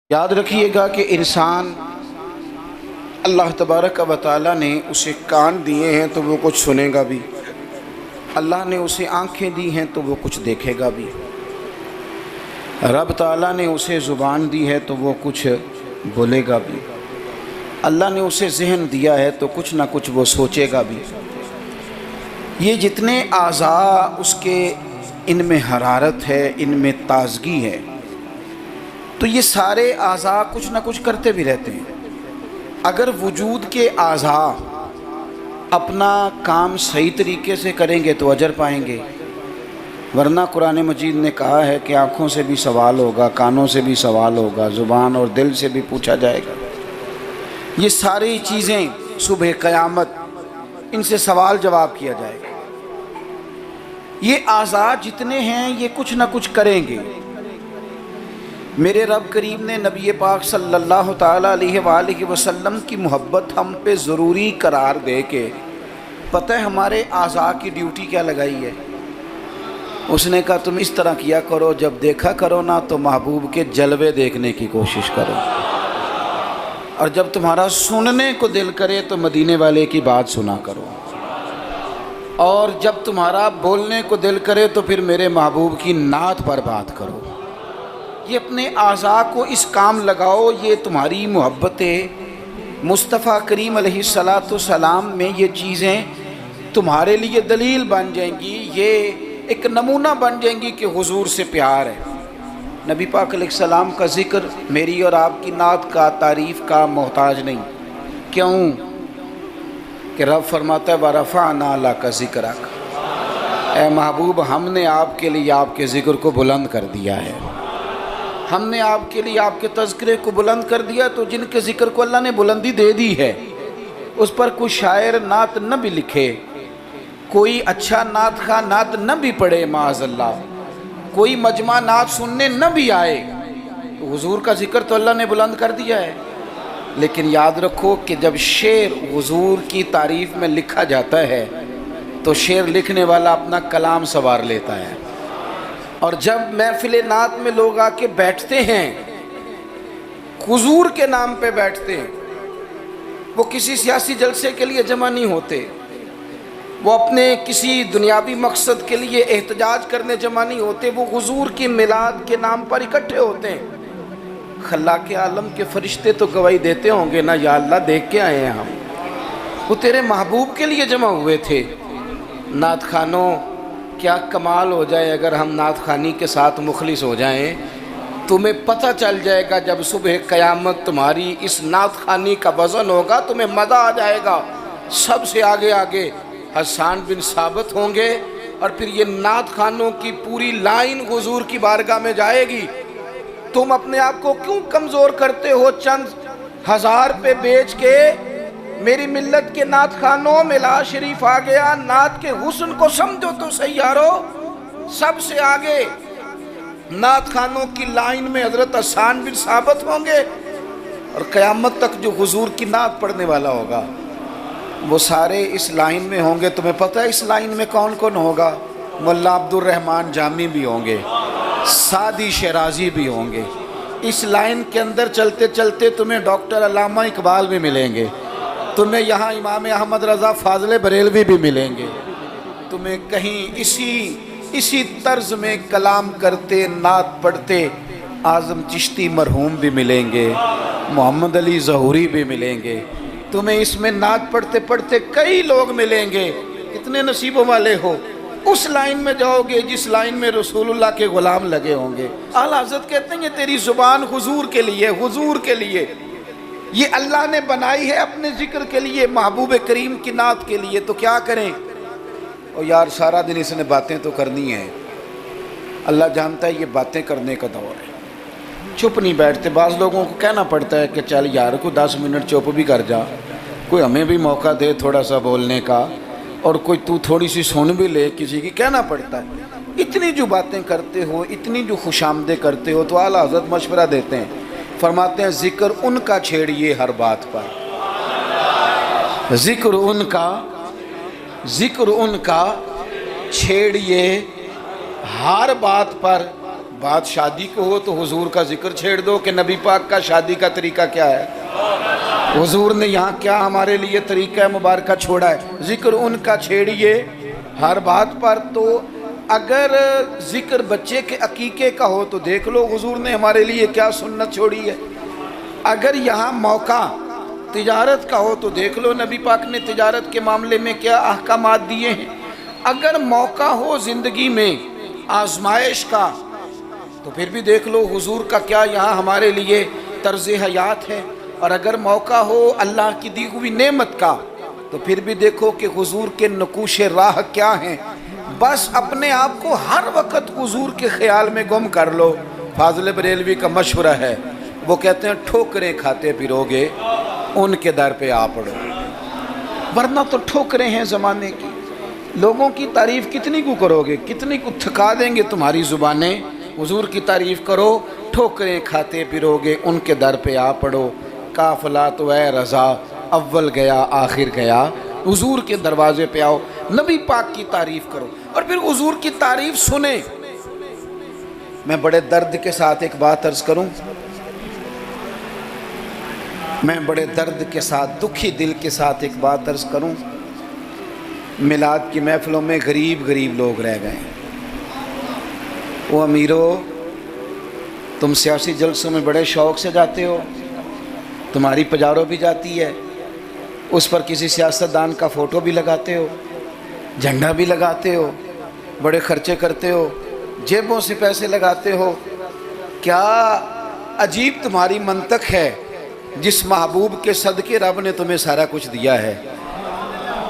یاد رکھیے گا کہ انسان اللہ تبارک و تعالیٰ نے اسے کان دیے ہیں تو وہ کچھ سنے گا بھی، اللہ نے اسے آنکھیں دی ہیں تو وہ کچھ دیکھے گا بھی، رب تعالیٰ نے اسے زبان دی ہے تو وہ کچھ بولے گا بھی، اللہ نے اسے ذہن دیا ہے تو کچھ نہ کچھ وہ سوچے گا بھی۔ یہ جتنے اعضاء اس کے ان میں حرارت ہے، ان میں تازگی ہے، تو یہ سارے اعضاء کچھ نہ کچھ کرتے بھی رہتے ہیں۔ اگر وجود کے اعضاء اپنا کام صحیح طریقے سے کریں گے تو اجر پائیں گے، ورنہ قرآن مجید نے کہا ہے کہ آنکھوں سے بھی سوال ہوگا، کانوں سے بھی سوال ہوگا، زبان اور دل سے بھی پوچھا جائے گا۔ یہ ساری چیزیں صبح قیامت ان سے سوال جواب کیا جائے گا۔ یہ اعضاء جتنے ہیں یہ کچھ نہ کچھ کریں گے۔ میرے رب کریم نے نبی پاک صلی اللہ تعالیٰ علیہ وآلہ وسلم کی محبت ہم پہ ضروری قرار دے کے پتہ ہے ہمارے اعضاء کی ڈیوٹی کیا لگائی ہے؟ اس نے کہا تم اس طرح کیا کرو، جب دیکھا کرو نا تو محبوب کے جلوے دیکھنے کی کوشش کرو، اور جب تمہارا سننے کو دل کرے تو مدینے والے کی بات سنا کرو، اور جب تمہارا بولنے کو دل کرے تو پھر میرے محبوب کی نعت پر بات کرو۔ یہ اپنے اعضاء کو اس کام لگاؤ، یہ تمہاری محبت مصطفیٰ کریم علیہ السلام میں یہ چیزیں تمہارے لیے دلیل بن جائیں گی، یہ ایک نمونہ بن جائیں گی کہ حضور سے پیار ہے۔ نبی پاک علیہ السلام کا ذکر میری اور آپ کی نعت کا، تعریف کا محتاج نہیں۔ کیوں کہ رب فرماتا ہے وَرَفَعْنَا لَكَ ذِكْرَكَ، اے محبوب ہم نے آپ کے لیے آپ کے ذکر کو بلند کر دیا ہے، ہم نے آپ کے لیے آپ کے تذکرے کو بلند کر دیا۔ تو جن کے ذکر کو اللہ نے بلندی دے دی ہے اس پر کوئی شاعر نعت نہ بھی لکھے، کوئی اچھا نعت خواہ نعت نہ بھی پڑھے، معاذ اللہ کوئی مجمع نعت سننے نہ بھی آئے، تو حضور کا ذکر تو اللہ نے بلند کر دیا ہے۔ لیکن یاد رکھو کہ جب شعر حضور کی تعریف میں لکھا جاتا ہے تو شعر لکھنے والا اپنا کلام سنوار لیتا ہے، اور جب محفل نعت میں لوگ آ کے بیٹھتے ہیں حضور کے نام پہ بیٹھتے ہیں، وہ کسی سیاسی جلسے کے لیے جمع نہیں ہوتے، وہ اپنے کسی دنیاوی مقصد کے لیے احتجاج کرنے جمع نہیں ہوتے، وہ حضور کی میلاد کے نام پر اکٹھے ہوتے ہیں۔ خلاق عالم کے فرشتے تو گواہی دیتے ہوں گے نا، یا اللہ دیکھ کے آئے ہیں ہم، وہ تیرے محبوب کے لیے جمع ہوئے تھے۔ نعت خوانوں کیا کمال ہو جائے اگر ہم نعت خوانی کے ساتھ مخلص ہو جائیں، تمہیں پتہ چل جائے گا جب صبح قیامت تمہاری اس نعت خوانی کا وزن ہوگا، تمہیں مزہ آ جائے گا۔ سب سے آگے آگے حسان بن ثابت ہوں گے، اور پھر یہ نعت خوانوں کی پوری لائن حضور کی بارگاہ میں جائے گی۔ تم اپنے آپ کو کیوں کمزور کرتے ہو؟ چند ہزار پہ بیچ کے میری ملت کے نعت خوانوں ملا شریف آ گیا، نعت کے حسن کو سمجھو تو صحیح یارو۔ سب سے آگے نعت خوانوں کی لائن میں حضرت حسان بن ثابت ہوں گے، اور قیامت تک جو حضور کی نعت پڑھنے والا ہوگا وہ سارے اس لائن میں ہوں گے۔ تمہیں پتہ ہے اس لائن میں کون کون ہوگا؟ ملا عبد الرحمن جامی بھی ہوں گے، سعدی شیرازی بھی ہوں گے۔ اس لائن کے اندر چلتے چلتے تمہیں ڈاکٹر علامہ اقبال بھی ملیں گے، تمہیں یہاں امام احمد رضا فاضل بریلوی بھی ملیں گے، تمہیں کہیں اسی طرز میں کلام کرتے نعت پڑھتے اعظم چشتی مرحوم بھی ملیں گے، محمد علی ظہوری بھی ملیں گے، تمہیں اس میں نعت پڑھتے پڑھتے کئی لوگ ملیں گے۔ کتنے نصیبوں والے ہو، اس لائن میں جاؤ گے جس لائن میں رسول اللہ کے غلام لگے ہوں گے۔ اعلیٰ حضرت کہتے ہیں یہ تیری زبان حضور کے لیے، حضور کے لیے، یہ اللہ نے بنائی ہے اپنے ذکر کے لیے، محبوب کریم کی نعت کے لیے۔ تو کیا کریں؟ اور یار سارا دن اس نے باتیں تو کرنی ہیں، اللہ جانتا ہے یہ باتیں کرنے کا دور ہے، چپ نہیں بیٹھتے۔ بعض لوگوں کو کہنا پڑتا ہے کہ چل یار کو 10 منٹ چپ بھی کر جا، کوئی ہمیں بھی موقع دے تھوڑا سا بولنے کا، اور کوئی تو تھوڑی سی سن بھی لے کسی کی، کہنا پڑتا ہے۔ اتنی جو باتیں کرتے ہو، اتنی جو خوش آمدیں کرتے ہو، تو اعلیٰ حضرت مشورہ دیتے ہیں، فرماتے ہیں ذکر ان کا چھیڑیے ہر بات پر، ذکر ان کا چھیڑیے ہر بات پر، بات شادی کو ہو تو حضور کا ذکر چھیڑ دو کہ نبی پاک کا شادی کا طریقہ کیا ہے، حضور نے یہاں کیا ہمارے لیے طریقہ مبارکہ چھوڑا ہے، ذکر ان کا چھیڑیے ہر بات پر۔ تو اگر ذکر بچے کے عقیقے کا ہو تو دیکھ لو حضور نے ہمارے لیے کیا سنت چھوڑی ہے، اگر یہاں موقع تجارت کا ہو تو دیکھ لو نبی پاک نے تجارت کے معاملے میں کیا احکامات دیے ہیں، اگر موقع ہو زندگی میں آزمائش کا تو پھر بھی دیکھ لو حضور کا کیا یہاں ہمارے لیے طرز حیات ہے، اور اگر موقع ہو اللہ کی دی ہوئی نعمت کا تو پھر بھی دیکھو کہ حضور کے نقوش راہ کیا ہیں۔ بس اپنے آپ کو ہر وقت حضور کے خیال میں گم کر لو۔ فاضل بریلوی کا مشورہ ہے، وہ کہتے ہیں ٹھوکریں کھاتے پھرو گے ان کے در پہ آ پڑو، ورنہ تو ٹھوکریں ہیں زمانے کی، لوگوں کی تعریف کتنی کو کرو گے، کتنی کو تھکا دیں گے تمہاری زبانیں، حضور کی تعریف کرو، ٹھوکریں کھاتے پھرو گے ان کے در پہ آ پڑو۔ قافلہ تو اے رضا اول گیا آخر گیا، حضور کے دروازے پہ آؤ، نبی پاک کی تعریف کرو اور پھر حضور کی تعریف سنیں۔ میں بڑے درد کے ساتھ ایک بات عرض کروں، میں بڑے درد کے ساتھ دکھی دل کے ساتھ ایک بات عرض کروں، میلاد کی محفلوں میں غریب لوگ رہ گئے ہیں۔ وہ امیرو، تم سیاسی جلسوں میں بڑے شوق سے جاتے ہو، تمہاری پجارو بھی جاتی ہے، اس پر کسی سیاستدان کا فوٹو بھی لگاتے ہو، جھنڈا بھی لگاتے ہو، بڑے خرچے کرتے ہو، جیبوں سے پیسے لگاتے ہو۔ کیا عجیب تمہاری منطق ہے، جس محبوب کے صدقے رب نے تمہیں سارا کچھ دیا ہے،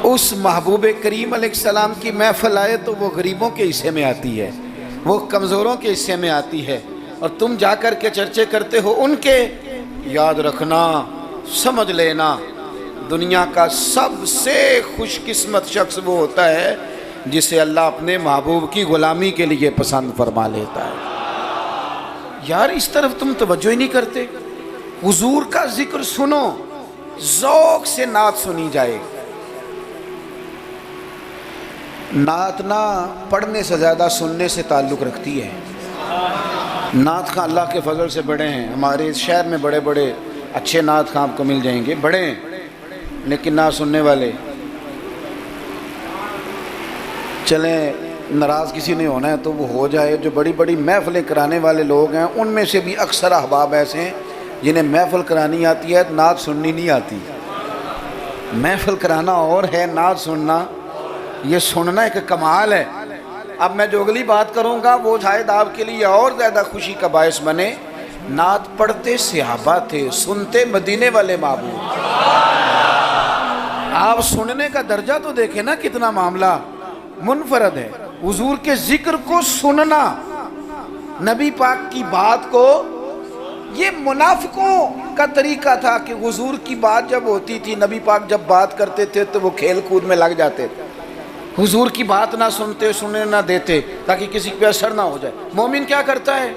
اس محبوب کریم علیہ السلام کی محفل آئے تو وہ غریبوں کے حصے میں آتی ہے، وہ کمزوروں کے حصے میں آتی ہے، اور تم جا کر کے چرچے کرتے ہو ان کے۔ یاد رکھنا، سمجھ لینا، دنیا کا سب سے خوش قسمت شخص وہ ہوتا ہے جسے اللہ اپنے محبوب کی غلامی کے لیے پسند فرما لیتا ہے۔ یار اس طرف تم توجہ ہی نہیں کرتے۔ حضور کا ذکر سنو، ذوق سے نعت سنی جائے۔ نعت نہ پڑھنے سے زیادہ سننے سے تعلق رکھتی ہے۔ نعت خواں اللہ کے فضل سے بڑے ہیں، ہمارے اس شہر میں بڑے بڑے اچھے نعت خواں آپ کو مل جائیں گے، بڑے ہیں لیکن نعت سننے والے۔ چلیں ناراض کسی نے ہونا ہے تو وہ ہو جائے، جو بڑی بڑی محفلیں کرانے والے لوگ ہیں ان میں سے بھی اکثر احباب ایسے ہیں جنہیں محفل کرانی آتی ہے، نعت سننی نہیں آتی۔ محفل کرانا اور ہے، نعت سننا یہ سننا ایک کمال ہے۔ اب میں جو اگلی بات کروں گا وہ شاید آپ کے لیے اور زیادہ خوشی کا باعث بنے۔ نعت پڑھتے صحابہ تھے، سنتے مدینے والے محبوب۔ آپ سننے کا درجہ تو دیکھیں نا، کتنا معاملہ منفرد ہے۔ حضور کے ذکر کو سننا، نبی پاک کی بات کو، یہ منافقوں کا طریقہ تھا کہ حضور کی بات جب ہوتی تھی، نبی پاک جب بات کرتے تھے تو وہ کھیل کود میں لگ جاتے تھے، حضور کی بات نہ سنتے، سننے نہ دیتے تاکہ کسی پہ اثر نہ ہو جائے۔ مومن کیا کرتا ہے؟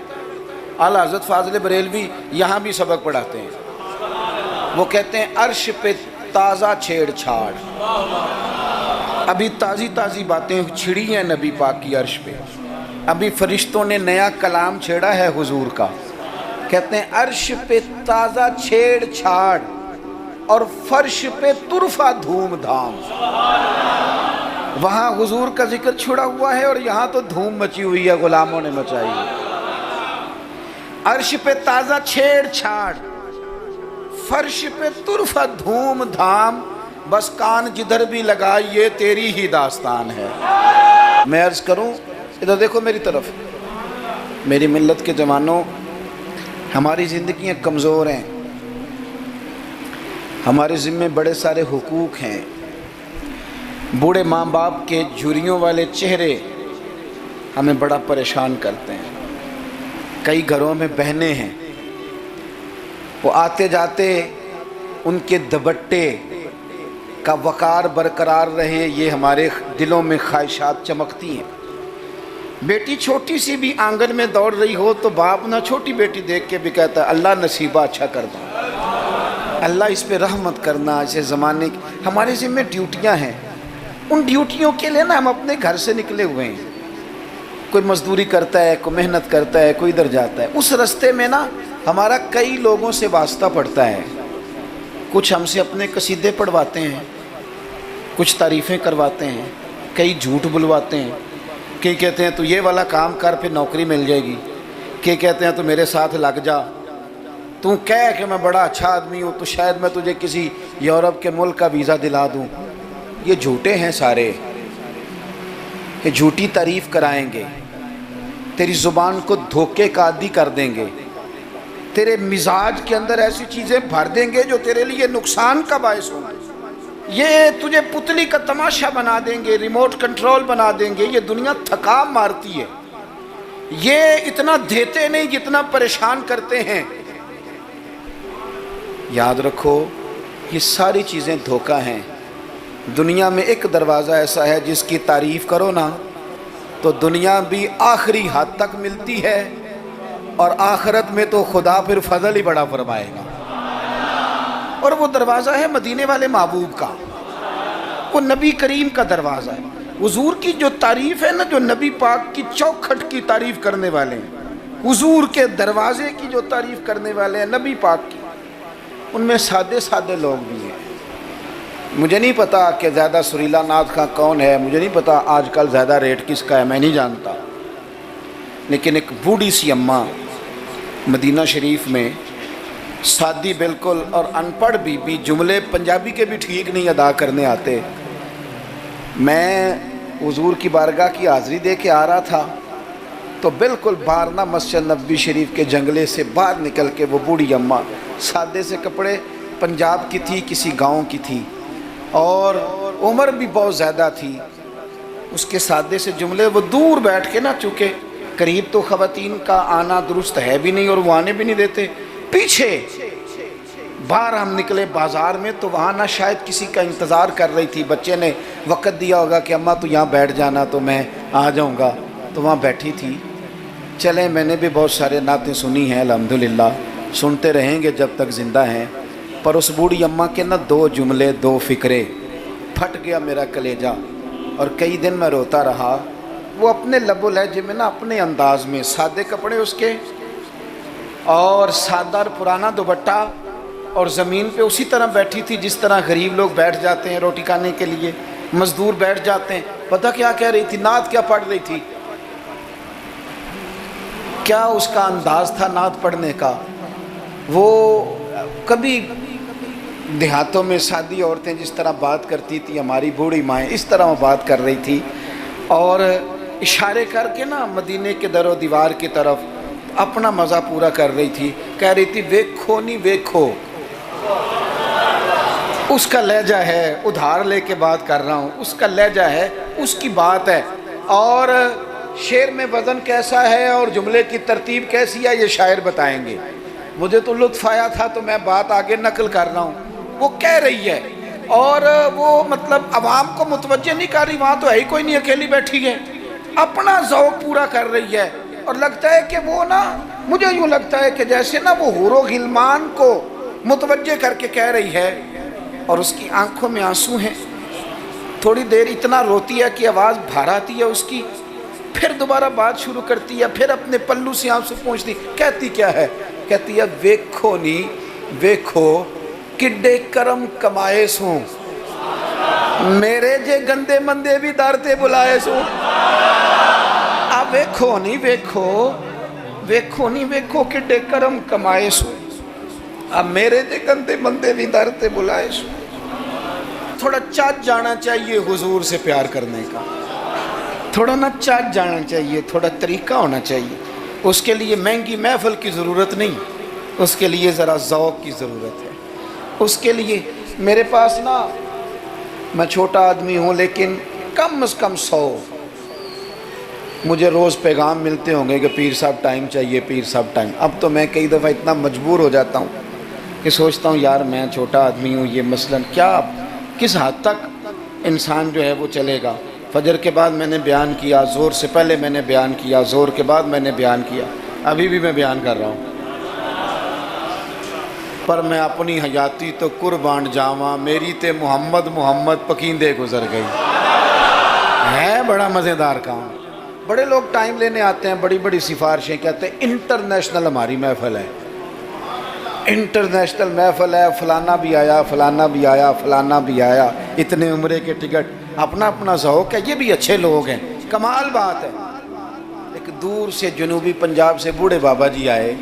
اعلیٰ حضرت فاضل بریلوی یہاں بھی سبق پڑھاتے ہیں، وہ کہتے ہیں عرش پہ تازہ چھیڑ چھاڑ، ابھی تازی باتیں چھڑی ہیں نبی پاک کی عرش پہ، ابھی فرشتوں نے نیا کلام چھیڑا ہے حضور کا۔ کہتے ہیں عرش پہ تازہ چھیڑ چھاڑ اور فرش پہ طرفہ دھوم دھام۔ وہاں حضور کا ذکر چھڑا ہوا ہے اور یہاں تو دھوم مچی ہوئی ہے، غلاموں نے مچائی ہے۔ عرش پہ تازہ چھیڑ چھاڑ، فرش پہ طرفہ دھوم دھام، بس کان جدھر بھی لگا یہ تیری ہی داستان ہے۔ میں عرض کروں، ادھر دیکھو میری طرف، میری ملت کے جوانوں، ہماری زندگیاں کمزور ہیں، ہمارے ذمے بڑے سارے حقوق ہیں، بوڑھے ماں باپ کے جھریوں والے چہرے ہمیں بڑا پریشان کرتے ہیں۔ کئی گھروں میں بہنیں ہیں، وہ آتے جاتے ان کے دوپٹے کا وقار برقرار رہے، یہ ہمارے دلوں میں خواہشات چمکتی ہیں۔ بیٹی چھوٹی سی بھی آنگن میں دوڑ رہی ہو تو باپ نہ چھوٹی بیٹی دیکھ کے بھی کہتا ہے اللہ نصیبہ اچھا کر دو، اللہ اس پہ رحمت کرنا۔ اسے زمانے کی ہمارے ذمہ ڈیوٹیاں ہیں، ان ڈیوٹیوں کے لیے نا ہم اپنے گھر سے نکلے ہوئے ہیں۔ کوئی مزدوری کرتا ہے، کوئی محنت کرتا ہے، کوئی ادھر جاتا ہے، اس راستے میں نا ہمارا کئی لوگوں سے واسطہ پڑتا ہے. کچھ ہم سے اپنے قصیدے پڑھواتے ہیں، کچھ تعریفیں کرواتے ہیں، کئی جھوٹ بلواتے ہیں. کئی کہتے ہیں تو یہ والا کام کر پھر نوکری مل جائے گی، کئی کہتے ہیں تو میرے ساتھ لگ جا، تو کہہ کہ میں بڑا اچھا آدمی ہوں تو شاید میں تجھے کسی یورپ کے ملک کا ویزا دلا دوں. یہ جھوٹے ہیں سارے، یہ جھوٹی تعریف کرائیں گے، تیری زبان کو دھوکے کا عادی کر دیں گے، تیرے مزاج کے اندر ایسی چیزیں بھر دیں گے جو تیرے لیے نقصان کا باعث ہوں. یہ تجھے پتلی کا تماشا بنا دیں گے، ریموٹ کنٹرول بنا دیں گے. یہ دنیا تھکا مارتی ہے، یہ اتنا دیتے نہیں جتنا پریشان کرتے ہیں. یاد رکھو یہ ساری چیزیں دھوکہ ہیں. دنیا میں ایک دروازہ ایسا ہے جس کی تعریف کرو نا تو دنیا بھی آخری حد تک ملتی ہے، اور آخرت میں تو خدا پھر فضل ہی بڑا فرمائے گا. اور وہ دروازہ ہے مدینے والے محبوب کا، وہ نبی کریم کا دروازہ ہے. حضور کی جو تعریف ہے نا، جو نبی پاک کی چوکھٹ کی تعریف کرنے والے ہیں، حضور کے دروازے کی جو تعریف کرنے والے ہیں نبی پاک کی، ان میں سادے سادے لوگ بھی ہیں. مجھے نہیں پتا کہ زیادہ سریلا نعت خواں کون ہے، مجھے نہیں پتا آج کل زیادہ ریٹ کس کا ہے، میں نہیں جانتا. لیکن ایک بوڑھی سی اماں مدینہ شریف میں، سادی بالکل اور ان پڑھ بھی جملے پنجابی کے بھی ٹھیک نہیں ادا کرنے آتے. میں حضور کی بارگاہ کی حاضری دے کے آ رہا تھا تو بالکل باہر نا مسجد نبوی شریف کے جنگلے سے باہر نکل کے وہ بوڑھی اماں، سادے سے کپڑے، پنجاب کی تھی، کسی گاؤں کی تھی، اور عمر بھی بہت زیادہ تھی. اس کے سادے سے جملے، وہ دور بیٹھ کے نا، چونکہ قریب تو خواتین کا آنا درست ہے بھی نہیں اور وہ آنے بھی نہیں دیتے، پیچھے باہر ہم نکلے بازار میں تو وہاں نہ شاید کسی کا انتظار کر رہی تھی. بچے نے وقت دیا ہوگا کہ اماں تو یہاں بیٹھ جانا تو میں آ جاؤں گا، تو وہاں بیٹھی تھی. چلیں، میں نے بھی بہت سارے نعتیں سنی ہیں الحمدللہ، سنتے رہیں گے جب تک زندہ ہیں. پر اس بوڑھی اماں کے نا 2 جملے، 2 فقرے، پھٹ گیا میرا کلیجہ اور کئی دن میں روتا رہا. وہ اپنے لب و لہجے میں نا، اپنے انداز میں، سادے کپڑے اس کے اور سادہ اور پرانا دوپٹہ، اور زمین پہ اسی طرح بیٹھی تھی جس طرح غریب لوگ بیٹھ جاتے ہیں روٹی کھانے کے لیے، مزدور بیٹھ جاتے ہیں. پتہ کیا کہہ رہی تھی؟ نعت کیا پڑھ رہی تھی؟ کیا اس کا انداز تھا نعت پڑھنے کا؟ وہ کبھی دیہاتوں میں سادی عورتیں جس طرح بات کرتی تھی، ہماری بوڑھی مائیں اس طرح وہ بات کر رہی تھی، اور اشارے کر کے نا مدینے کے در و دیوار کی طرف اپنا مزہ پورا کر رہی تھی. کہہ رہی تھی ویکھو نہیں ویکھو. اس کا لہجہ ہے، ادھار لے کے بات کر رہا ہوں، اس کا لہجہ ہے، اس کی بات ہے. اور شعر میں وزن کیسا ہے اور جملے کی ترتیب کیسی ہے یہ شاعر بتائیں گے. مجھے تو لطف آیا تھا تو میں بات آگے نقل کر رہا ہوں. وہ کہہ رہی ہے اور وہ مطلب عوام کو متوجہ نہیں کر رہی، وہاں تو ہے ہی کوئی نہیں، اکیلی بیٹھی ہے، اپنا ذوق پورا کر رہی ہے. اور لگتا ہے کہ وہ نا، مجھے یوں لگتا ہے کہ جیسے نا وہ حور و غلمان کو متوجہ کر کے کہہ رہی ہے، اور اس کی آنکھوں میں آنسو ہیں. تھوڑی دیر اتنا روتی ہے کہ آواز بھار آتی ہے اس کی، پھر دوبارہ بات شروع کرتی ہے، پھر اپنے پلو سے آنسو پوچھتی. کہتی کیا ہے؟ کہتی ہے ویکھو نی ویکھو کڈے کرم کمائے سوں، میرے جے گندے مندے بھی در تے بلائے سوں. اب ویکھو نہیں ویکھو، ویکھو نہیں ویکھو کڈے کرم کمائے سوں، اب میرے جے گندے مندے بھی در تے بلائے سوں. تھوڑا چاچ جانا چاہیے حضور سے پیار کرنے کا، تھوڑا نا چاچ جانا چاہیے، تھوڑا طریقہ ہونا چاہیے. اس کے لیے مہنگی محفل کی ضرورت نہیں، اس کے لیے ذرا ذوق کی ضرورت ہے. اس کے لیے میرے پاس نا، میں چھوٹا آدمی ہوں لیکن کم از کم 100 مجھے روز پیغام ملتے ہوں گے کہ پیر صاحب ٹائم چاہیے، پیر صاحب ٹائم. اب تو میں کئی دفعہ اتنا مجبور ہو جاتا ہوں کہ سوچتا ہوں یار میں چھوٹا آدمی ہوں، یہ مثلاً کیا کس حد تک انسان جو ہے وہ چلے گا. فجر کے بعد میں نے بیان کیا، زور سے پہلے میں نے بیان کیا، زور کے بعد میں نے بیان کیا، ابھی بھی میں بیان کر رہا ہوں. پر میں اپنی حیاتی تو قربان جاواں، میری تے محمد محمد پکیندے گزر گئی. ہے بڑا مزیدار کام. بڑے لوگ ٹائم لینے آتے ہیں، بڑی بڑی سفارشیں کہتے ہیں انٹرنیشنل ہماری محفل ہے، انٹرنیشنل محفل ہے، فلانا بھی آیا، فلانا بھی آیا، فلانا بھی آیا، اتنے عمرے کے ٹکٹ، اپنا اپنا ذوق ہے، یہ بھی اچھے لوگ ہیں، کمال بات ہے۔ ایک دور سے جنوبی پنجاب سے بوڑھے بابا جی آئے،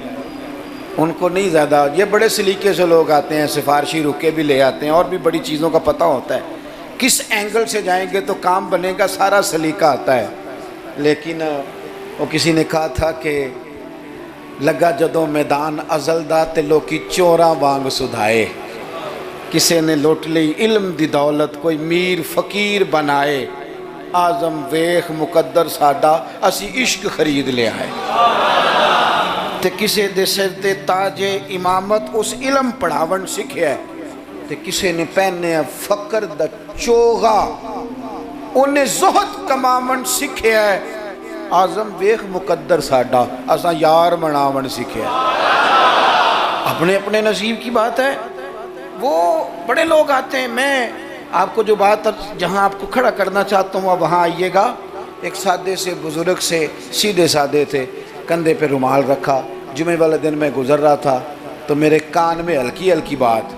ان کو نہیں زیادہ، یہ بڑے سلیقے سے لوگ آتے ہیں، سفارشی رکے بھی لے آتے ہیں اور بھی بڑی چیزوں کا پتہ ہوتا ہے، کس اینگل سے جائیں گے تو کام بنے گا، سارا سلیقہ آتا ہے۔ لیکن وہ کسی نے کہا تھا کہ لگا جدوں میدان ازل دا تے لوکی چوراں وانگ سدھائے، کسی نے لوٹ لی علم دی دولت، کوئی میر فقیر بنائے، آزم ویخ مقدر ساڈا اسی عشق خرید لے آئے، تے کسے دے سر تے تاج امامت اس علم پڑھاون سکھیا ہے، تے کسے نے پہنے فقر دا چوغا انہیں زہد کماون سکھیا ہے، آزم ویخ مقدر ساڈا اساں یار مناون سکھیا ہے۔ اپنے اپنے نصیب کی بات ہے۔ وہ بڑے لوگ آتے ہیں، میں آپ کو جو بات جہاں آپ کو کھڑا کرنا چاہتا ہوں وہاں آئیے گا۔ ایک سادے سے بزرگ سے، سیدھے سادے تھے، کندھے پہ رومال رکھا، جمعے والے دن میں گزر رہا تھا تو میرے کان میں ہلکی ہلکی بات،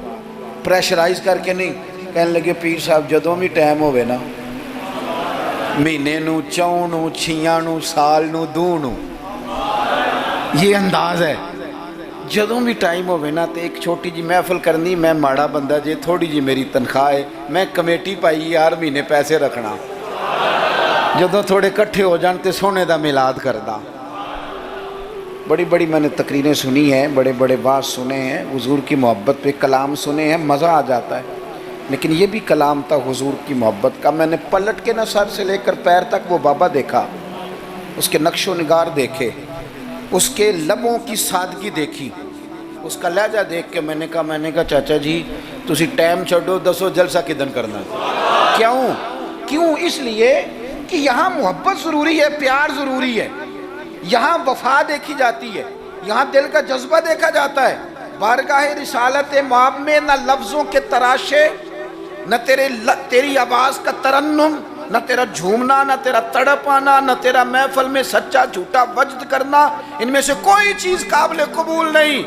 پریشرائز کر کے نہیں، کہنے لگے پیر صاحب جدوں بھی ٹائم ہوئے نا، مہینے نو، چون نو، چھیاں نو، سال نو، دو نو، یہ انداز ہے، جدوں بھی ٹائم ہوئے نا تو ایک چھوٹی جی محفل کرنی، میں ماڑا بندہ جے، تھوڑی جی میری تنخواہ ہے، میں کمیٹی پائی یار مہینے پیسے رکھنا، جدوں تھوڑے کٹھے ہو جان تے سونے دا میلاد کردہ۔ بڑی بڑی میں نے تقریریں سنی ہیں، بڑے بڑے واعظ سنے ہیں، حضور کی محبت پہ کلام سنے ہیں، مزہ آ جاتا ہے، لیکن یہ بھی کلام تھا حضور کی محبت کا۔ میں نے پلٹ کے نہ سر سے لے کر پیر تک وہ بابا دیکھا، اس کے نقش و نگار دیکھے، اس کے لبوں کی سادگی دیکھی، اس کا لہجہ دیکھ کے میں نے کہا چاچا جی تسی ٹائم چھڑو، دسو جلسہ کدن کرنا ہے؟ کیوں؟ اس لیے کہ یہاں محبت ضروری ہے، پیار ضروری ہے، یہاں وفا دیکھی جاتی ہے، یہاں دل کا جذبہ دیکھا جاتا ہے۔ بارگاہ رسالت مآب میں نہ لفظوں کے تراشے، نہ تیری آواز کا ترنم، نہ تیرا جھومنا، نہ تیرا تڑپ آنا، نہ تیرا محفل میں سچا جھوٹا وجد کرنا، ان میں سے کوئی چیز قابل قبول نہیں۔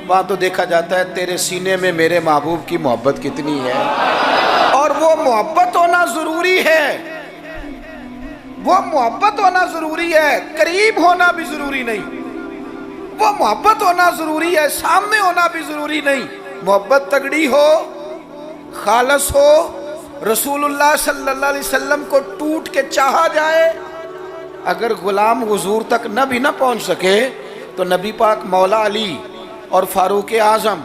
وہاں تو دیکھا جاتا ہے تیرے سینے میں میرے محبوب کی محبت کتنی ہے، اور وہ محبت ہونا ضروری ہے، وہ محبت ہونا ضروری ہے، قریب ہونا بھی ضروری نہیں، وہ محبت ہونا ضروری ہے، سامنے ہونا بھی ضروری نہیں۔ محبت تگڑی ہو، خالص ہو، رسول اللہ صلی اللہ علیہ وسلم کو ٹوٹ کے چاہا جائے، اگر غلام حضور تک نہ پہنچ سکے تو نبی پاک مولا علی اور فاروق اعظم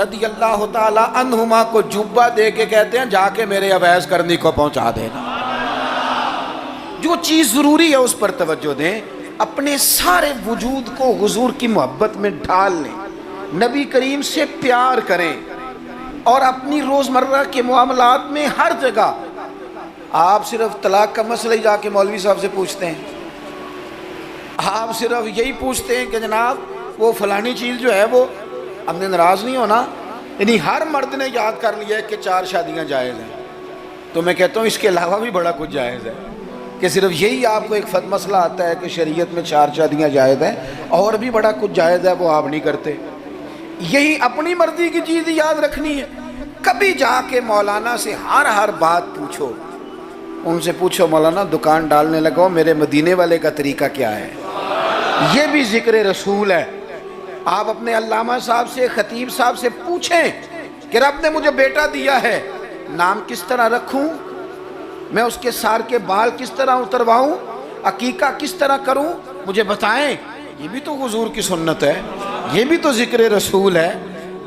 رضی اللہ تعالی عنہما کو جبہ دے کے کہتے ہیں جا کے میرے اویس کرنی کو پہنچا دینا۔ جو چیز ضروری ہے اس پر توجہ دیں، اپنے سارے وجود کو حضور کی محبت میں ڈھال لیں، نبی کریم سے پیار کریں، اور اپنی روزمرہ کے معاملات میں ہر جگہ آپ صرف طلاق کا مسئلہ ہی جا کے مولوی صاحب سے پوچھتے ہیں، آپ صرف یہی پوچھتے ہیں کہ جناب وہ فلانی چیز جو ہے وہ ہم نے ناراض نہیں ہونا، یعنی ہر مرد نے یاد کر لیا ہے کہ 4 شادیاں جائز ہیں، تو میں کہتا ہوں اس کے علاوہ بھی بڑا کچھ جائز ہے، کہ صرف یہی آپ کو ایک مسئلہ آتا ہے کہ شریعت میں 4 شادیاں جائز ہیں، اور بھی بڑا کچھ جائز ہے وہ آپ نہیں کرتے، یہی اپنی مرضی کی چیز یاد رکھنی ہے۔ کبھی جا کے مولانا سے ہر بات پوچھو، ان سے پوچھو مولانا دکان ڈالنے لگو میرے مدینے والے کا طریقہ کیا ہے، یہ بھی ذکر رسول ہے۔ آپ اپنے علامہ صاحب سے، خطیب صاحب سے پوچھیں کہ رب نے مجھے بیٹا دیا ہے، نام کس طرح رکھوں، میں اس کے سار کے بال کس طرح اترواؤں، عقیقہ کس طرح کروں، مجھے بتائیں۔ یہ بھی تو حضور کی سنت ہے، یہ بھی تو ذکر رسول ہے۔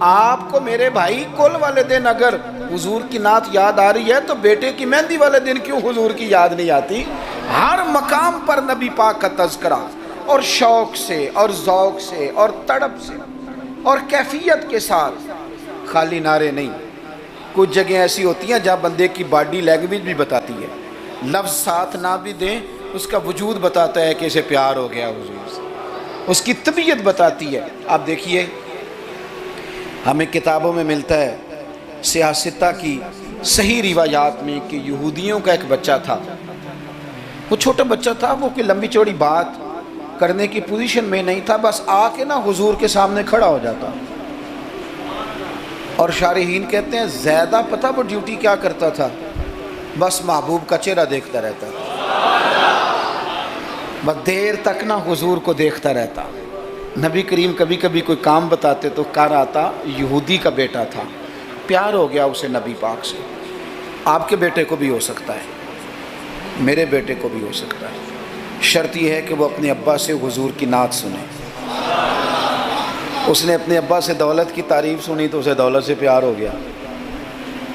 آپ کو میرے بھائی کل والے دن اگر حضور کی نعت یاد آ رہی ہے تو بیٹے کی مہندی والے دن کیوں حضور کی یاد نہیں آتی؟ ہر مقام پر نبی پاک کا تذکرہ، اور شوق سے اور ذوق سے اور تڑپ سے اور کیفیت کے ساتھ، خالی نعرے نہیں۔ کچھ جگہیں ایسی ہوتی ہیں جہاں بندے کی باڈی لینگویج بھی بتاتی ہے، لفظ ساتھ نہ بھی دیں اس کا وجود بتاتا ہے کہ اسے پیار ہو گیا حضور سے، اس کی طبیعت بتاتی ہے۔ آپ دیکھیے ہمیں کتابوں میں ملتا ہے سیاستہ کی صحیح روایات میں کہ یہودیوں کا ایک بچہ تھا، وہ چھوٹا بچہ تھا، وہ کوئی لمبی چوڑی بات کرنے کی پوزیشن میں نہیں تھا، بس آ کے نا حضور کے سامنے کھڑا ہو جاتا. اور شارحین کہتے ہیں زیادہ پتہ وہ ڈیوٹی کیا کرتا تھا، بس محبوب کا چہرہ دیکھتا رہتا تھا، بس دیر تک نہ حضور کو دیکھتا رہتا. نبی کریم کبھی کبھی کوئی کام بتاتے تو کر آتا، یہودی کا بیٹا تھا، پیار ہو گیا اسے نبی پاک سے. آپ کے بیٹے کو بھی ہو سکتا ہے، میرے بیٹے کو بھی ہو سکتا ہے. شرط یہ ہے کہ وہ اپنے ابا سے حضور کی نعت سنے. اس نے اپنے ابا سے دولت کی تعریف سنی تو اسے دولت سے پیار ہو گیا.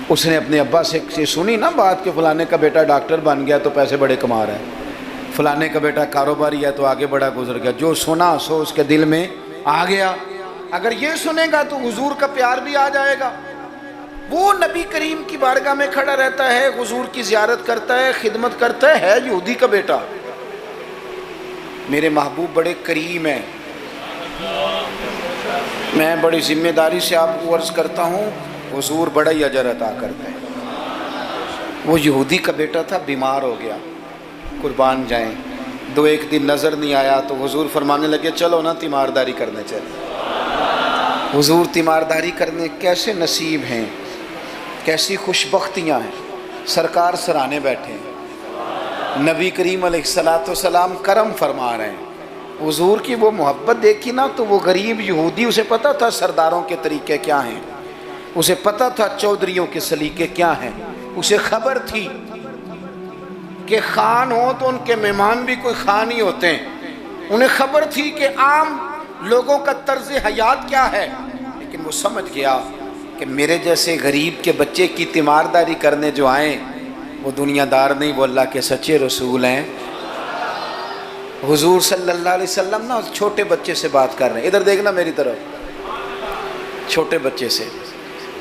اس نے اپنے ابا سے سنی نا بات کہ فلانے کا بیٹا ڈاکٹر بن گیا تو پیسے بڑے کما رہا ہے، فلانے کا بیٹا کاروباری ہے تو آگے بڑا گزر گیا. جو سنا سو اس کے دل میں آ گیا. اگر یہ سنے گا تو حضور کا پیار بھی آ جائے گا. وہ نبی کریم کی بارگاہ میں کھڑا رہتا ہے، حضور کی زیارت کرتا ہے، خدمت کرتا ہے یہودی کا بیٹا. میرے محبوب بڑے کریم ہیں. میں بڑی ذمہ داری سے آپ کو عرض کرتا ہوں، حضور بڑا ہی اجر عطا کرتے ہیں. وہ یہودی کا بیٹا تھا، بیمار ہو گیا، قربان جائیں. دو ایک دن نظر نہیں آیا تو حضور فرمانے لگے چلو نا تیمارداری کرنے چلے. حضور تیمارداری کرنے کیسے نصیب ہیں، کیسی خوش بختیاں ہیں. سرکار سرانے بیٹھے ہیں، نبی کریم علیہ الصلوۃ والسلام کرم فرما رہے ہیں. حضور کی وہ محبت دیکھی نا تو وہ غریب یہودی، اسے پتہ تھا سرداروں کے طریقے کیا ہیں، اسے پتہ تھا چودھریوں کے سلیقے کیا ہیں، اسے خبر تھی کہ خان ہو تو ان کے مہمان بھی کوئی خان ہی ہوتے ہیں. انہیں خبر تھی کہ عام لوگوں کا طرز حیات کیا ہے. لیکن وہ سمجھ گیا کہ میرے جیسے غریب کے بچے کی تیمارداری کرنے جو آئیں وہ دنیا دار نہیں، وہ اللہ کے سچے رسول ہیں. حضور صلی اللہ علیہ وسلم نا چھوٹے بچے سے بات کر رہے ہیں. ادھر دیکھنا میری طرف، چھوٹے بچے سے.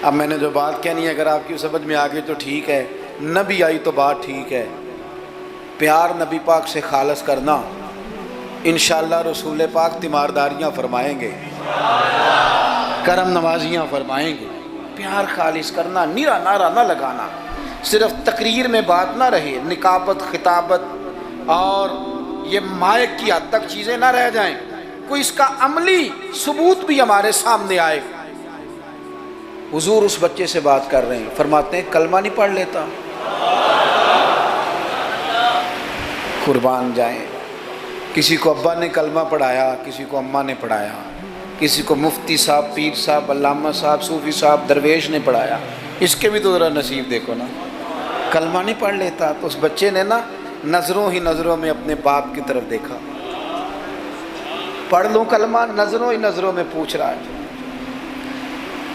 اب میں نے جو بات کہنی ہے اگر آپ کی سمجھ میں آ گئی تو ٹھیک ہے، نہ بھی آئی تو بات ٹھیک ہے. پیار نبی پاک سے خالص کرنا، انشاءاللہ رسول پاک تیمارداریاں فرمائیں گے، کرم نوازیاں فرمائیں گے. پیار خالص کرنا، نیرا نعرہ نہ لگانا، صرف تقریر میں بات نہ رہے، نکابت خطابت اور یہ مائک کی حد تک چیزیں نہ رہ جائیں، کوئی اس کا عملی ثبوت بھی ہمارے سامنے آئے. حضور اس بچے سے بات کر رہے ہیں، فرماتے ہیں کلمہ نہیں پڑھ لیتا. قربان جائیں. کسی کو ابا نے کلمہ پڑھایا، کسی کو اماں نے پڑھایا، کسی کو مفتی صاحب، پیر صاحب، علامہ صاحب، صوفی صاحب، درویش نے پڑھایا. اس کے بھی تو ذرا نصیب دیکھو نا، کلمہ نہیں پڑھ لیتا. تو اس بچے نے نا نظروں ہی نظروں میں اپنے باپ کی طرف دیکھا. پڑھ لوں کلمہ، نظروں ہی نظروں میں پوچھ رہا ہے.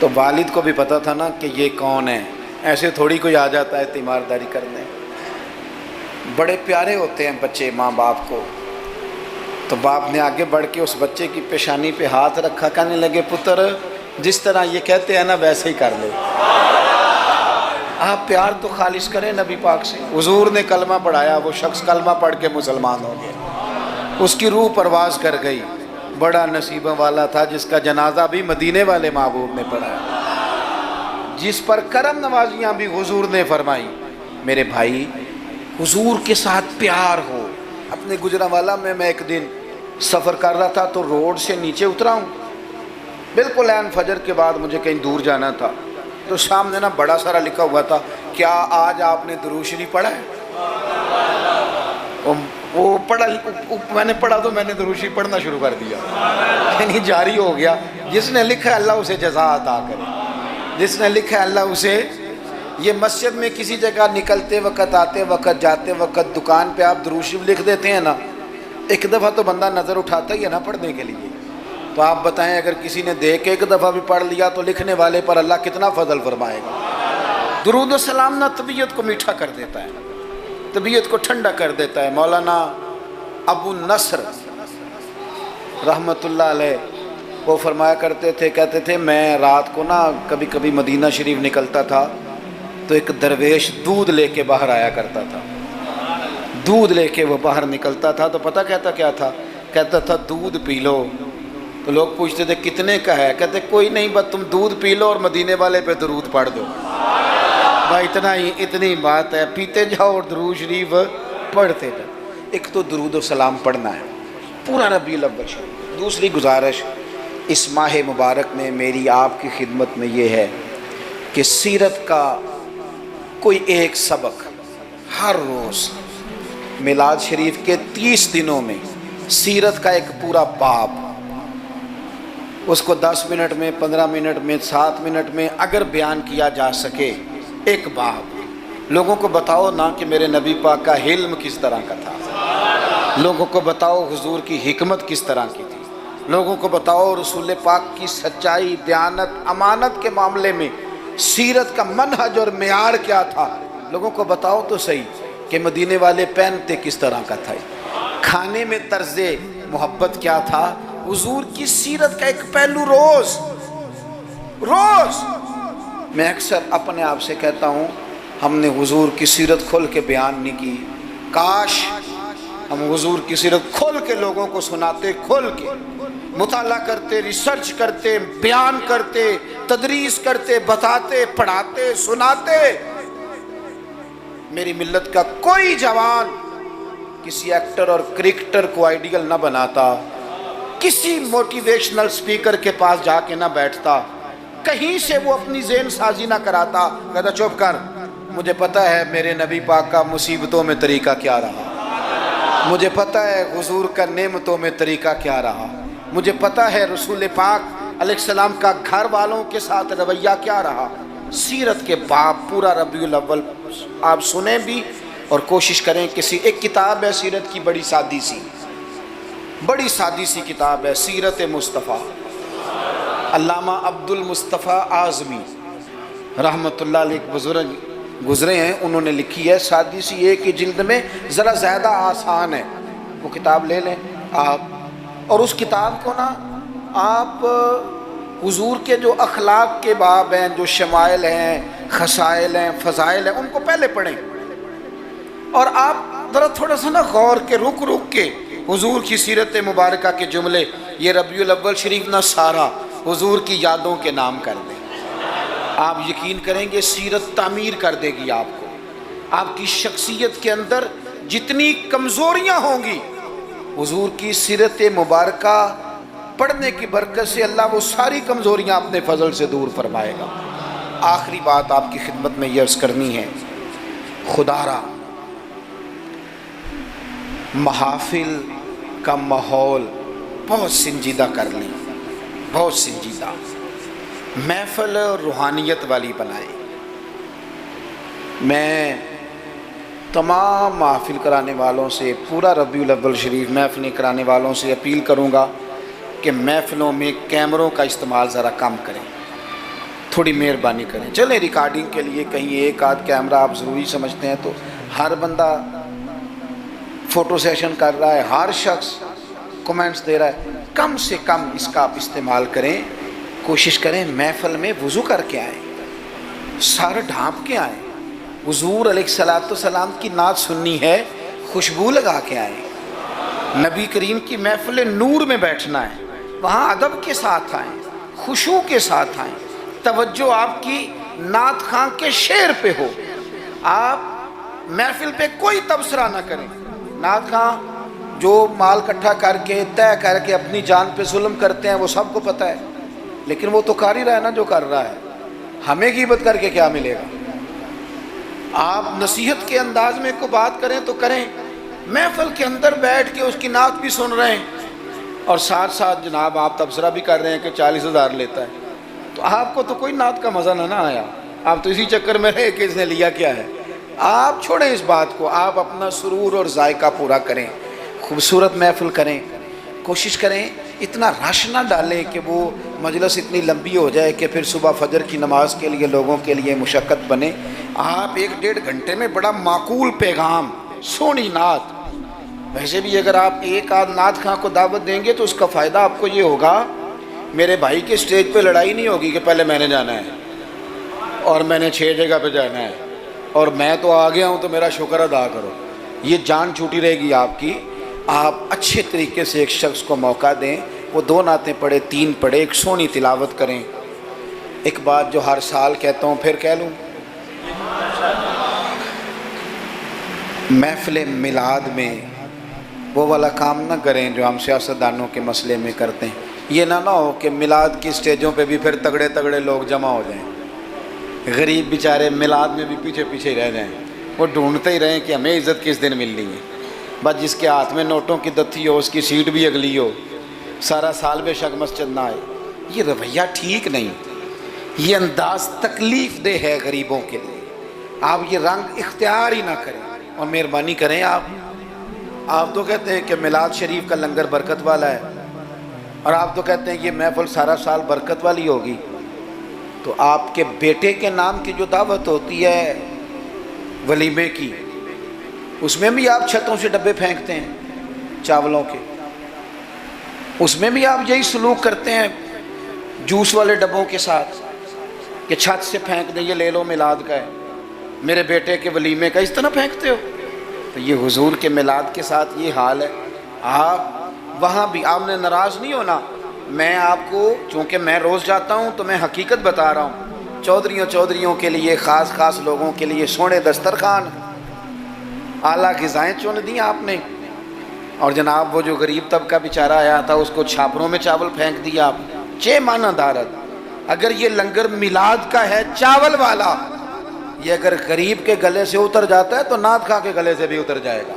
تو والد کو بھی پتا تھا نا کہ یہ کون ہے، ایسے تھوڑی کوئی آ جاتا ہے تیمارداری کرنے. بڑے پیارے ہوتے ہیں بچے ماں باپ کو. تو باپ نے آگے بڑھ کے اس بچے کی پیشانی پہ ہاتھ رکھا، کہنے لگے پتر جس طرح یہ کہتے ہیں نا ویسے ہی کر لے. آپ پیار تو خالص کریں نبی پاک سے. حضور نے کلمہ پڑھایا، وہ شخص کلمہ پڑھ کے مسلمان ہو گیا، اس کی روح پرواز کر گئی. بڑا نصیبہ والا تھا جس کا جنازہ بھی مدینے والے محبوب نے پڑھایا، جس پر کرم نوازیاں بھی حضور نے فرمائی. میرے بھائی حضور کے ساتھ پیار ہو. اپنے گجرانوالہ میں ایک دن سفر کر رہا تھا تو روڈ سے نیچے اترا ہوں، بالکل عین فجر کے بعد مجھے کہیں دور جانا تھا. تو سامنے نا بڑا سارا لکھا ہوا تھا، کیا آج آپ نے درود شریف پڑھا ہے؟ وہ پڑھا، میں نے پڑھا تو میں نے درود شریف پڑھنا شروع کر دیا، یعنی جاری ہو گیا. جس نے لکھا ہے اللہ اسے جزا عطا کرے، جس نے لکھا ہے اللہ اسے. یہ مسجد میں کسی جگہ نکلتے وقت، آتے وقت، جاتے وقت، دکان پہ آپ درود شریف لکھ دیتے ہیں نا، ایک دفعہ تو بندہ نظر اٹھاتا ہی ہے نا پڑھنے کے لیے. تو آپ بتائیں اگر کسی نے دیکھ کے ایک دفعہ بھی پڑھ لیا تو لکھنے والے پر اللہ کتنا فضل فرمائے گا. درود و سلام نا طبیعت کو میٹھا کر دیتا ہے، طبیعت کو ٹھنڈا کر دیتا ہے. مولانا ابو نصر رحمۃ اللہ علیہ وہ فرمایا کرتے تھے، کہتے تھے میں رات کو نا کبھی کبھی مدینہ شریف نکلتا تھا تو ایک درویش دودھ لے کے باہر آیا کرتا تھا. دودھ لے کے وہ باہر نکلتا تھا تو پتہ کہتا کیا تھا؟ کہتا تھا دودھ پی لو. تو لوگ پوچھتے تھے کتنے کا ہے؟ کہتے کوئی نہیں، بس تم دودھ پی لو اور مدینے والے پہ درود پڑھ دو. بھائی اتنا ہی، اتنی بات ہے، پیتے جاؤ اور درود شریف پڑھتے جاؤ. ایک تو درود و سلام پڑھنا ہے پورا ربیع الاول شریف۔ دوسری گزارش اس ماہ مبارک میں میری آپ کی خدمت میں یہ ہے کہ سیرت کا کوئی ایک سبق ہر روز میلاد شریف کے 30 دنوں میں سیرت کا ایک پورا باب، اس کو 10 منٹ میں 15 منٹ میں 7 منٹ میں اگر بیان کیا جا سکے، ایک باب لوگوں کو بتاؤ نا کہ میرے نبی پاک کا علم کس طرح کا تھا، لوگوں کو بتاؤ حضور کی حکمت کس طرح کی تھی، لوگوں کو بتاؤ رسول پاک کی سچائی، دیانت، امانت کے معاملے میں سیرت کا منہج اور معیار کیا تھا، لوگوں کو بتاؤ تو صحیح کہ مدینے والے پہنتے کس طرح کا تھا، کھانے میں طرز محبت کیا تھا، حضور کی سیرت کا ایک پہلو روز میں اکثر اپنے آپ سے کہتا ہوں ہم نے حضور کی سیرت کھول کے بیان نہیں کی، کاش ہم حضور کی سیرت کھول کے لوگوں کو سناتے، کھول کے مطالعہ کرتے، ریسرچ کرتے، بیان کرتے، تدریس کرتے، بتاتے، پڑھاتے، سناتے۔ میری ملت کا کوئی جوان کسی ایکٹر اور کرکٹر کو آئیڈیل نہ بناتا، کسی موٹیویشنل سپیکر کے پاس جا کے نہ بیٹھتا، کہیں سے وہ اپنی ذہن سازی نہ کراتا، کہتا چپ کر، مجھے پتہ ہے میرے نبی پاک کا مصیبتوں میں طریقہ کیا رہا، مجھے پتہ ہے حضور کا نعمتوں میں طریقہ کیا رہا، مجھے پتہ ہے رسول پاک علیہ السلام کا گھر والوں کے ساتھ رویہ کیا رہا۔ سیرت کے باب پورا ربیع الاول آپ سنیں بھی اور کوشش کریں۔ کسی ایک کتاب ہے سیرت کی، بڑی سادی سی کتاب ہے، سیرت مصطفیٰ، علامہ عبد المصطفیٰ اعظمی رحمۃ اللہ علیہ ایک بزرگ گزرے ہیں، انہوں نے لکھی ہے، سادی سی ایک ہی جلد میں، ذرا زیادہ آسان ہے، وہ کتاب لے لیں آپ، اور اس کتاب کو نا آپ حضور کے جو اخلاق کے باب ہیں، جو شمائل ہیں، خصائل ہیں، فضائل ہیں، ان کو پہلے پڑھیں، اور آپ ذرا تھوڑا سا نا غور کے رک کے حضور کی سیرت مبارکہ کے جملے، یہ ربیع الاول شریف نہ سارا حضور کی یادوں کے نام کر دیں، آپ یقین کریں گے سیرت تعمیر کر دے گی آپ کو، آپ کی شخصیت کے اندر جتنی کمزوریاں ہوں گی حضور کی سیرت مبارکہ پڑھنے کی برکت سے اللہ وہ ساری کمزوریاں اپنے فضل سے دور فرمائے گا۔ آخری بات آپ کی خدمت میں یہ عرض کرنی ہے، خدا را محافل کا ماحول بہت سنجیدہ کر لیں، بہت سنجیدہ، محفل روحانیت والی بنائیں۔ میں تمام محافل کرانے والوں سے، پورا ربیع الاول شریف محفلیں کرانے والوں سے اپیل کروں گا کہ محفلوں میں کیمروں کا استعمال ذرا کم کریں، تھوڑی مہربانی کریں۔ چلیں ریکارڈنگ کے لیے کہیں ایک آدھ کیمرہ آپ ضروری سمجھتے ہیں تو ہر بندہ فوٹو سیشن کر رہا ہے، ہر شخص کومنٹس دے رہا ہے، کم سے کم اس کا آپ استعمال کریں۔ کوشش کریں محفل میں وضو کر کے آئیں، سر ڈھانپ کے آئیں، حضور علیہ السلام کی نعت سننی ہے، خوشبو لگا کے آئیں۔ نبی کریم کی محفل نور میں بیٹھنا ہے، وہاں ادب کے ساتھ آئیں، خشوع کے ساتھ آئیں، توجہ آپ کی نعت خواں کے شعر پہ ہو، آپ محفل پہ کوئی تبصرہ نہ کریں۔ نعت خواں جو مال اکٹھا کر کے طے کر کے اپنی جان پہ ظلم کرتے ہیں وہ سب کو پتہ ہے، لیکن وہ تو کر ہی رہا ہے نا جو کر رہا ہے، ہمیں غیبت کر کے کیا ملے گا۔ آپ نصیحت کے انداز میں کوئی بات کریں تو کریں، محفل کے اندر بیٹھ کے اس کی نعت بھی سن رہے ہیں اور ساتھ ساتھ جناب آپ تبصرہ بھی کر رہے ہیں کہ 40,000 لیتا ہے، تو آپ کو تو کوئی نعت کا مزہ نہ آیا، آپ تو اسی چکر میں رہے کہ اس نے لیا کیا ہے۔ آپ چھوڑیں اس بات کو، آپ اپنا سرور اور ذائقہ پورا کریں، خوبصورت محفل کریں، کوشش کریں اتنا رش نہ ڈالیں کہ وہ مجلس اتنی لمبی ہو جائے کہ پھر صبح فجر کی نماز کے لیے لوگوں کے لیے مشقت بنے۔ آپ 1-1.5 گھنٹے میں بڑا معقول پیغام، سونی نعت، ویسے بھی اگر آپ ایک آدھ نعت خواں کو دعوت دیں گے تو اس کا فائدہ آپ کو یہ ہوگا، میرے بھائی کے سٹیج پہ لڑائی نہیں ہوگی کہ پہلے میں نے جانا ہے اور میں نے 6 جگہ پہ جانا ہے اور میں تو آ گیا ہوں تو میرا شکر ادا کرو، یہ جان چھوٹی رہے گی آپ کی۔ آپ اچھے طریقے سے ایک شخص کو موقع دیں، وہ 2 نعتیں پڑھے، 3 پڑھے، ایک سونی تلاوت کریں۔ ایک بات جو ہر سال کہتا ہوں پھر کہہ لوں، محفل میلاد میں وہ والا کام نہ کریں جو ہم سیاستدانوں کے مسئلے میں کرتے ہیں۔ یہ نہ ہو کہ میلاد کی سٹیجوں پہ بھی پھر تگڑے تگڑے لوگ جمع ہو جائیں، غریب بیچارے میلاد میں بھی پیچھے پیچھے رہ جائیں، وہ ڈھونڈتے ہی رہیں کہ ہمیں عزت کس دن ملنی ہے۔ بس جس کے ہاتھ میں نوٹوں کی دتھی ہو، اس کی سیٹ بھی اگلی ہو، سارا سال بے شک مسجد نہ آئے۔ یہ رویہ ٹھیک نہیں، یہ انداز تکلیف دہ ہے غریبوں کے لیے۔ آپ یہ رنگ اختیار ہی نہ کریں، اور مہربانی کریں۔ آپ تو کہتے ہیں کہ میلاد شریف کا لنگر برکت والا ہے، اور آپ تو کہتے ہیں یہ محفل سارا سال برکت والی ہوگی، تو آپ کے بیٹے کے نام کی جو دعوت ہوتی ہے ولیمے کی، اس میں بھی آپ چھتوں سے ڈبے پھینکتے ہیں چاولوں کے، اس میں بھی آپ یہی سلوک کرتے ہیں جوس والے ڈبوں کے ساتھ کہ چھت سے پھینک دیں، یہ لے لو میلاد کا ہے، میرے بیٹے کے ولیمے کا، اس طرح پھینکتے ہو۔ تو یہ حضور کے میلاد کے ساتھ یہ حال ہے۔ آپ وہاں بھی آپ نے ناراض نہیں ہونا، میں آپ کو چونکہ میں روز جاتا ہوں تو میں حقیقت بتا رہا ہوں، چودھریوں کے لیے، خاص لوگوں کے لیے سونے دسترخوان، اعلیٰ غذائیں چن دیں آپ نے، اور جناب وہ جو غریب طبقہ بیچارہ آیا تھا اس کو چھاپروں میں چاول پھینک دیا آپ۔ چھ معنی دارت، اگر یہ لنگر میلاد کا ہے چاول والا، یہ اگر غریب کے گلے سے اتر جاتا ہے تو نعت خواہ کے گلے سے بھی اتر جائے گا،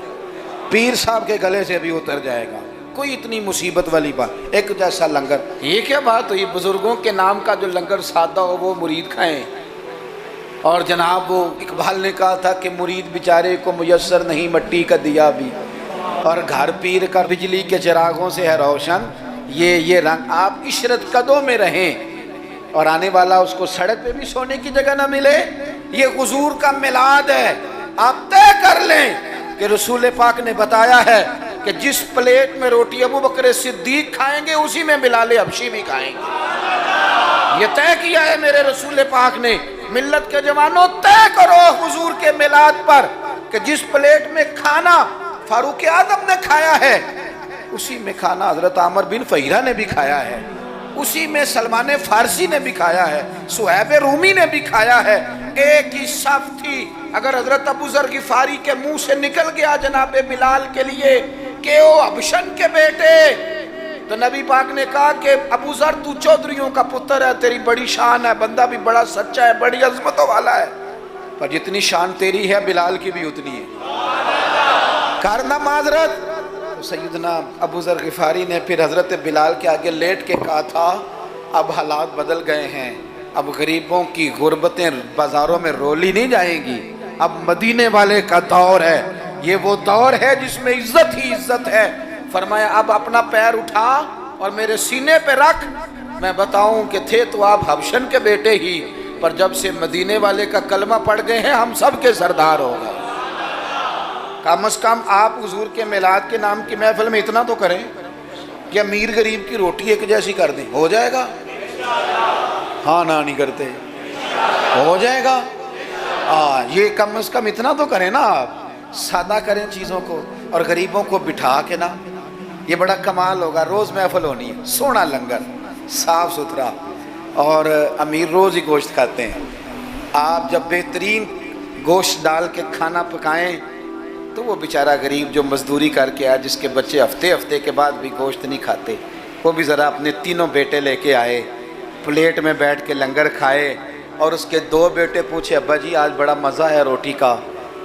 پیر صاحب کے گلے سے بھی اتر جائے گا۔ کوئی اتنی مصیبت والی بات، ایک جیسا لنگر، یہ کیا بات ہوئی؟ بزرگوں کے نام کا جو لنگر سادہ ہو وہ مرید کھائیں۔ اور جناب وہ اقبال نے کہا تھا کہ مرید بیچارے کو میسر نہیں مٹی کا دیا بھی، اور گھر پیر کا بجلی کے چراغوں سے ہے روشن یہ رنگ۔ آپ عشرت قدوں میں رہیں، اور آنے والا اس کو سڑک پہ بھی سونے کی جگہ نہ ملے۔ یہ حضور کا میلاد ہے، آپ طے کر لیں کہ رسول پاک نے بتایا ہے کہ جس پلیٹ میں روٹی ابو بکر صدیق کھائیں گے اسی میں بلال حبشی بھی کھائیں گے۔ یہ طے کیا ہے میرے رسول پاک نے۔ ملت کے جوانوں طے کرو حضور کے میلاد پر کہ جس پلیٹ میں کھانا فاروق اعظم نے کھایا ہے اسی میں کھانا حضرت عامر بن فہیرہ نے بھی کھایا ہے، اسی میں سلمان فارسی نے بھی کھایا ہے، صہیب رومی نے بھی کھایا ہے۔ ایک ہی صف تھی۔ اگر حضرت ابو ذر غفاری کے منہ سے نکل گیا جناب بلال کے لیے کہ او حبشن کے بیٹے، تو نبی پاک نے کہا کہ ابو ذر تو چودھریوں کا پتر ہے، تیری بڑی شان ہے، بندہ بھی بڑا سچا ہے، بڑی عظمتوں والا ہے، پر جتنی شان تیری ہے بلال کی بھی اتنی ہے، کرنا معذرت۔ تو سیدنا ابو ذر غفاری نے پھر حضرت بلال کے آگے لیٹ کے کہا تھا اب حالات بدل گئے ہیں، اب غریبوں کی غربتیں بازاروں میں رولی نہیں جائیں گی، اب مدینے والے کا دور ہے، یہ وہ دور ہے جس میں عزت ہی عزت ہے۔ فرمایا اب اپنا پیر اٹھا اور میرے سینے پہ رکھ، میں بتاؤں کہ تھے تو آپ حبشن کے بیٹے ہی، پر جب سے مدینے والے کا کلمہ پڑھ گئے ہیں ہم سب کے سردار ہو گئے۔ کم از کم آپ حضور کے میلاد کے نام کی محفل میں اتنا تو کریں کہ امیر غریب کی روٹی ایک جیسی کر دیں، ہو جائے گا؟ ہاں نہ نہیں کرتے، ہو جائے گا؟ یہ کم از کم اتنا تو کریں نا، آپ سادہ کریں چیزوں کو، اور غریبوں کو بٹھا کے نا، یہ بڑا کمال ہوگا۔ روز محفل ہونی ہے، سونا لنگر، صاف ستھرا، اور امیر روز ہی گوشت کھاتے ہیں۔ آپ جب بہترین گوشت ڈال کے کھانا پکائیں تو وہ بیچارہ غریب جو مزدوری کر کے آیا، جس کے بچے ہفتے کے بعد بھی گوشت نہیں کھاتے، وہ بھی ذرا اپنے تینوں بیٹے لے کے آئے، پلیٹ میں بیٹھ کے لنگر کھائے، اور اس کے دو بیٹے پوچھے ابا جی آج بڑا مزہ ہے روٹی کا،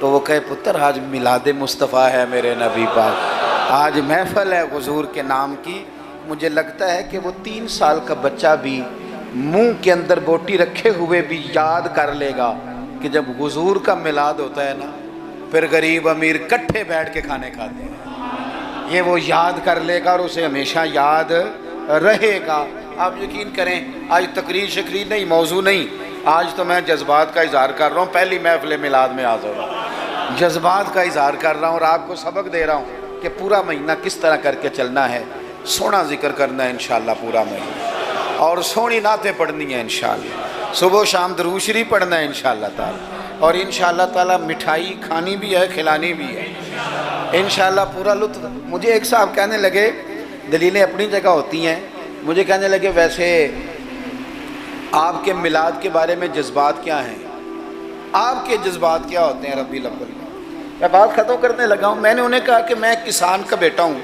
تو وہ کہے پتر آج میلاد مصطفیٰ ہے میرے نبی پاک، آج محفل ہے حضور کے نام کی۔ مجھے لگتا ہے کہ وہ 3 سال کا بچہ بھی منہ کے اندر بوٹی رکھے ہوئے بھی یاد کر لے گا کہ جب حضور کا میلاد ہوتا ہے نا پھر غریب امیر کٹھے بیٹھ کے کھانے کھاتے ہیں، یہ وہ یاد کر لے گا اور اسے ہمیشہ یاد رہے گا۔ آپ یقین کریں آج تقریر شکریر نہیں، موضوع نہیں، آج تو میں جذبات کا اظہار کر رہا ہوں، پہلی محفل میلاد میں حاضر ہوں، جذبات کا اظہار کر رہا ہوں اور آپ کو سبق دے رہا ہوں کہ پورا مہینہ کس طرح کر کے چلنا ہے۔ سونا ذکر کرنا ہے انشاءاللہ پورا مہینہ، اور سونی نعتیں پڑھنی ہیں انشاءاللہ، صبح و شام درود شریف پڑھنا ہے انشاءاللہ تعالی، اور انشاءاللہ تعالی مٹھائی کھانی بھی ہے کھلانی بھی ہے انشاءاللہ پورا لطف۔ مجھے ایک صاحب کہنے لگے، دلیلیں اپنی جگہ ہوتی ہیں، مجھے کہنے لگے ویسے آپ کے میلاد کے بارے میں جذبات کیا ہیں؟ آپ کے جذبات کیا ہوتے ہیں ربیع الاول میں؟ میں بات ختم کرنے لگا ہوں. میں نے انہیں کہا کہ میں کسان کا بیٹا ہوں.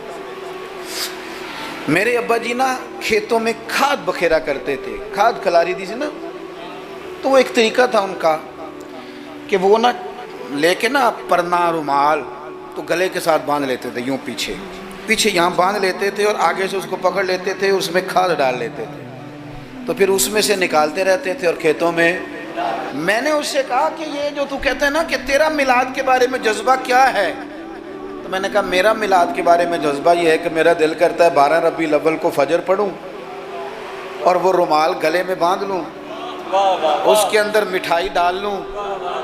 میرے ابا جی نا کھیتوں میں کھاد بکھیرا کرتے تھے, کھاد کھلاری دی سی نا, تو وہ ایک طریقہ تھا ان کا کہ وہ نا لے کے نا پرنا رومال تو گلے کے ساتھ باندھ لیتے تھے, یوں پیچھے پیچھے یہاں باندھ لیتے تھے اور آگے سے اس کو پکڑ لیتے تھے, اس میں کھاد ڈال لیتے تھے, تو پھر اس میں سے نکالتے رہتے تھے اور کھیتوں میں. میں نے اس سے کہا کہ یہ جو تو کہتے ہیں نا کہ تیرا میلاد کے بارے میں جذبہ کیا ہے, تو میں نے کہا میرا میلاد کے بارے میں جذبہ یہ ہے کہ میرا دل کرتا ہے 12 ربیع الاول کو فجر پڑھوں اور وہ رومال گلے میں باندھ لوں, اس کے اندر مٹھائی ڈال لوں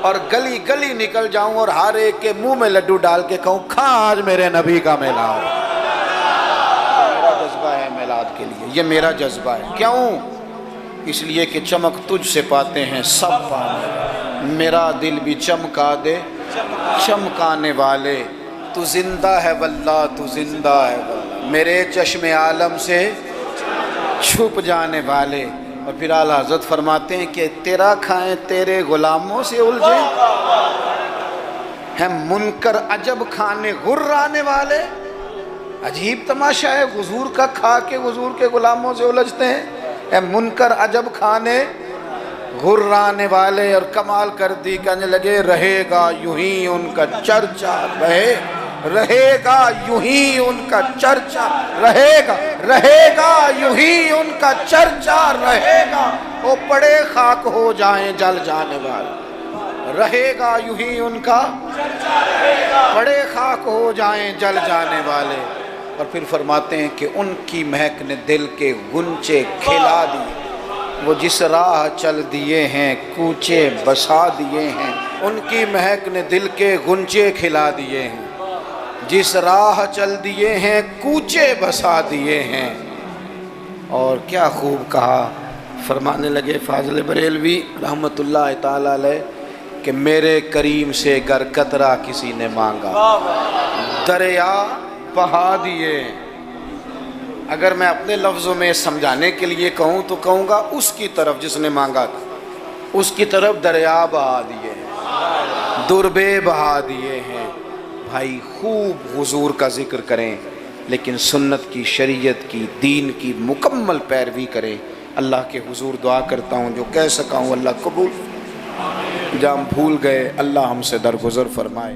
اور گلی گلی نکل جاؤں اور ہر ایک کے منہ میں لڈو ڈال کے کہوں کھا آج میرے نبی کا میلاد. میرا جذبہ ہے میلاد کے لیے, یہ میرا جذبہ ہے. کیوں؟ اس لیے کہ چمک تجھ سے پاتے ہیں سب پانے, میرا دل بھی چمکا دے چمکانے والے, تو زندہ ہے واللہ تو زندہ ہے واللہ, میرے چشم عالم سے چھپ جانے والے. اور پھر اعلیٰ حضرت فرماتے ہیں کہ تیرا کھائیں تیرے غلاموں سے الجھیں, ہیں منکر عجب کھانے غرانے والے. عجیب تماشا ہے, حضور کا کھا کے حضور کے غلاموں سے الجھتے ہیں. اے منکر عجب کھانے غرانے والے. اور کمال کر دی, کہنے لگے رہے گا یوں ہی ان کا چرچا, رہے گا یوں ہی ان کا چرچا, رہے گا یوں ہی ان کا چرچا رہے گا, وہ پڑے خاک ہو جائیں جل جانے والے. رہے گا یوں ہی ان کا پڑے خاک ہو جائیں جل جانے والے. اور پھر فرماتے ہیں کہ ان کی مہک نے دل کے غنچے کھلا دیے, وہ جس راہ چل دیے ہیں کوچے بسا دیے ہیں. ان کی مہک نے دل کے غنچے کھلا دیے ہیں, جس راہ چل دیے ہیں کوچے بسا دیے ہیں. اور کیا خوب کہا, فرمانے لگے فاضل بریلوی رحمت اللہ تعالی علیہ کہ میرے کریم سے گر قطرہ کسی نے مانگا دریا بہا دیے. اگر میں اپنے لفظوں میں سمجھانے کے لیے کہوں تو کہوں گا اس کی طرف جس نے مانگا تھا, اس کی طرف دریا بہا دیے ہیں, دربے بہا دیے ہیں. بھائی خوب حضور کا ذکر کریں, لیکن سنت کی, شریعت کی, دین کی مکمل پیروی کریں. اللہ کے حضور دعا کرتا ہوں جو کہہ سکا ہوں اللہ قبول, جہاں ہم بھول گئے اللہ ہم سے درگزر فرمائے.